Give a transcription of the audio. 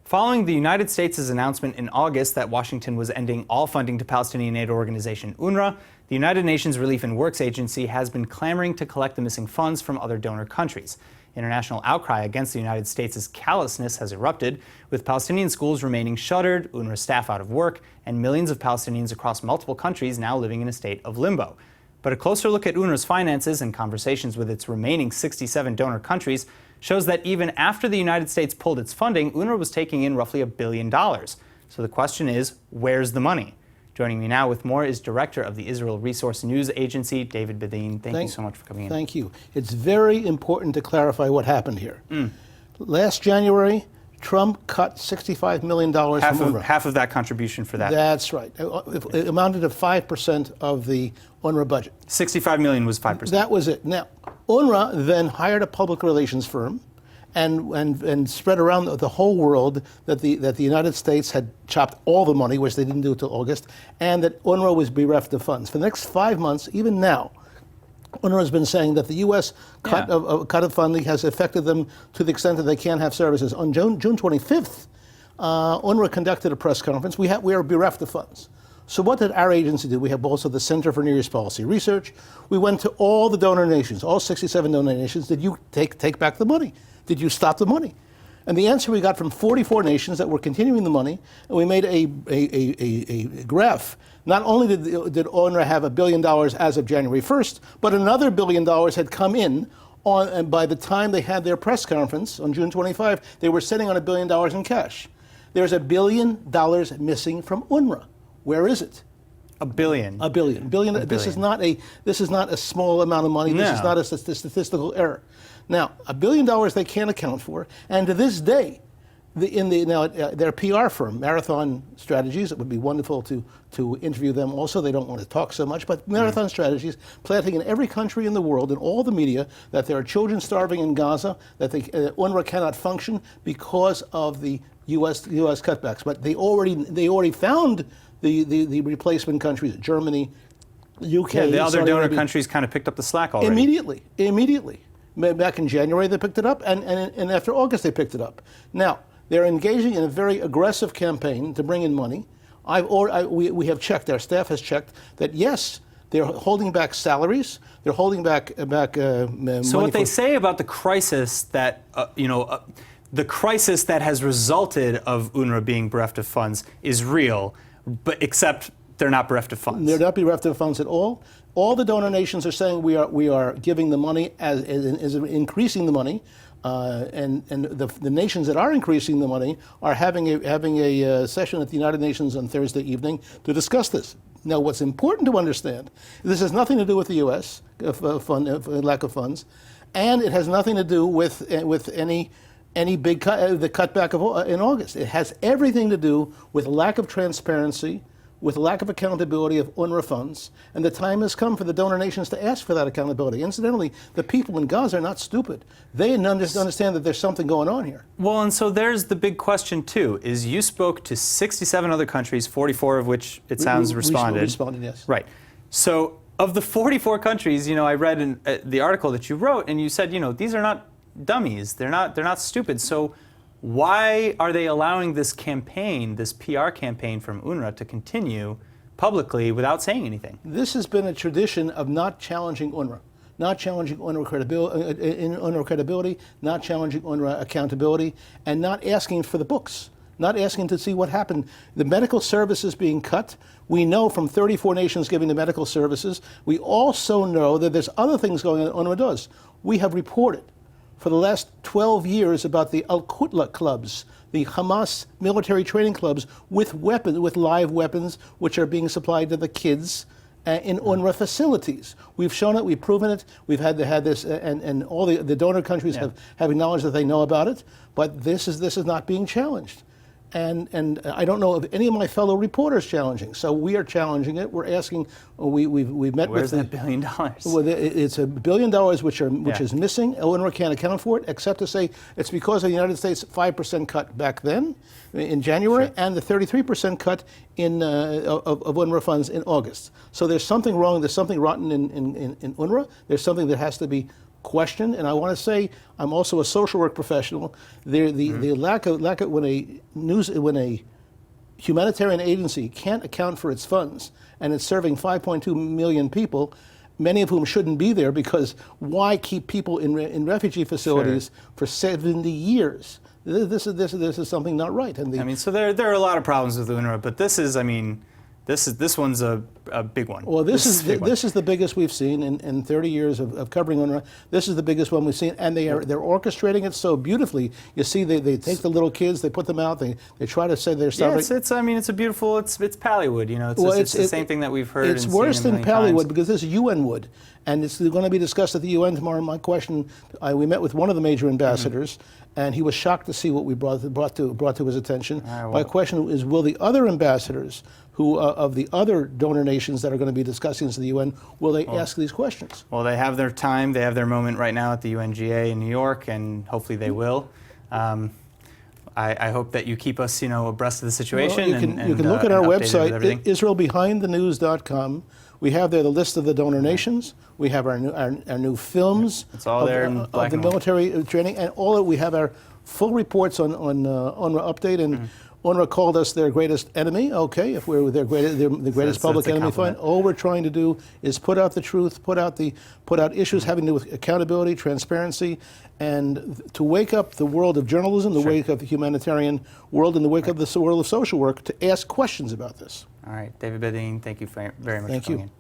Following the United States' announcement in August that Washington was ending all funding to Palestinian aid organization UNRWA, the United Nations Relief and Works Agency has been clamoring to collect the missing funds from other donor countries. International outcry against the United States' callousness has erupted, with Palestinian schools remaining shuttered, UNRWA staff out of work, and millions of Palestinians across multiple countries now living in a state of limbo. But a closer look at UNRWA's finances and conversations with its remaining 67 donor countries shows that even after the United States pulled its funding, UNRWA was taking in roughly $1 billion. So the question is, where's the money? Joining me now with more is Director of the Israel Resource News Agency, David Bedein. Thank you so much for coming in. Thank you. It's very important to clarify what happened here. Last January, Trump cut $65 million from UNRWA. Half of that contribution for that. That's right. It amounted to 5% of the UNRWA budget. 65 million was 5%. That was it. Now, UNRWA then hired a public relations firm and spread around the whole world that the United States had chopped all the money, which they didn't do until August, and that UNRWA was bereft of funds. For the next 5 months, even now, UNRWA has been saying that the U.S. cut of funding has affected them to the extent that they can't have services. On June 25th, UNRWA conducted a press conference. We are bereft of funds. So what did our agency do? We have also the Center for Near East Policy Research. We went to all the donor nations, all 67 donor nations. Did you take back the money? Did you stop the money? And the answer we got from 44 nations that were continuing the money, and we made a graph. Not only did UNRWA have $1 billion as of January 1st, but another $1 billion had come in and by the time they had their press conference on June 25, they were sitting on $1 billion in cash. There's $1 billion missing from UNRWA. Where is it? $1 billion. $1 billion. This is not a small amount of money. No. This is not a statistical error. Now, $1 billion they can't account for, and to this day, their PR firm, Marathon Strategies, it would be wonderful to interview them also. They don't want to talk so much, but Marathon Strategies, planting in every country in the world, in all the media, that there are children starving in Gaza, that UNRWA cannot function because of the U.S. cutbacks. But they already found the replacement countries, Germany, UK. Yeah, the other Saudi donor Arabia. countries kind of picked up the slack already. Immediately. Back in January they picked it up, and after August they picked it up. Now, they're engaging in a very aggressive campaign to bring in money. We have checked, our staff has checked, that yes, they're holding back salaries, they're holding back money. So what they say about the crisis that, the crisis that has resulted of UNRWA being bereft of funds is real, but except they're not bereft of funds. They're not bereft of funds at all. All the donor nations are saying we are giving the money as increasing the money, and the nations that are increasing the money are having a session at the United Nations on Thursday evening to discuss this. Now, what's important to understand, this has nothing to do with the U.S. Lack of funds, and it has nothing to do with any big the cutback in August. It has everything to do with lack of transparency, with lack of accountability of UNRWA funds, and the time has come for the donor nations to ask for that accountability. Incidentally, the people in Gaza are not stupid. They understand that there's something going on here. Well, and so there's the big question, too, is you spoke to 67 other countries, 44 of which, it sounds, responded. Responded, yes. Right. So of the 44 countries, I read in the article that you wrote, and you said, these are not dummies. They're not stupid. So why are they allowing this campaign, this PR campaign from UNRWA to continue publicly without saying anything? This has been a tradition of not challenging UNRWA, not challenging UNRWA credibility, not challenging UNRWA accountability, and not asking for the books, not asking to see what happened. The medical services being cut, we know from 34 nations giving the medical services. We also know that there's other things going on that UNRWA does. We have reported for the last 12 years about the Al-Qutla clubs, the Hamas military training clubs with weapons, with live weapons, which are being supplied to the kids in UNRWA facilities. We've shown it, we've proven it, we've had this, and all the donor countries have acknowledged that they know about it, but this is not being challenged. And I don't know of any of my fellow reporters challenging. So we are challenging it. We're asking. We've met Where's with that $1 billion? Well, it's $1 billion which is missing. UNRWA can't account for it, except to say it's because of the United States 5% cut back then in January, and the 33% cut of UNRWA funds in August. So there's something wrong. There's something rotten in UNRWA. There's something that has to be questioned. And I want to say I'm also a social work professional. The lack of when a humanitarian agency can't account for its funds and it's serving 5.2 million people, many of whom shouldn't be there, because why keep people in refugee facilities for 70 years? This is something not right. And I mean, so there are a lot of problems with UNRWA, but this is, I mean, this one's a big one. Well, this is the biggest we've seen in 30 years of covering UNRWA. This is the biggest one we've seen, and they're orchestrating it so beautifully. You see, they take the little kids, they put them out, they try to say they're starving. Yeah, I mean, it's a beautiful, it's Pallywood, you know. It's the same thing that we've heard. It's worse than Pallywood because this is UN wood, and it's going to be discussed at the UN tomorrow. My question: we met with one of the major ambassadors, and he was shocked to see what we brought to his attention. My question is: will the other ambassadors, who of the other donor nations that are going to be discussing this at the UN, will they ask these questions? Well, they have their time, they have their moment right now at the UNGA in New York, and hopefully they will. I hope that you keep us, abreast of the situation. Well, you can look at our website, IsraelBehindTheNews.com. We have there the list of the donor nations. We have our new films. It's all there in black of the military training, and we have our full reports on UNRWA Update. And UNRWA called us their greatest enemy. Okay, if we're the greatest public enemy, fine. All we're trying to do is put out the truth, put out issues having to do with accountability, transparency, and to wake up the world of journalism, to wake up the humanitarian world, and to wake up the world of social work to ask questions about this. All right, David Bedein, thank you very much for coming in.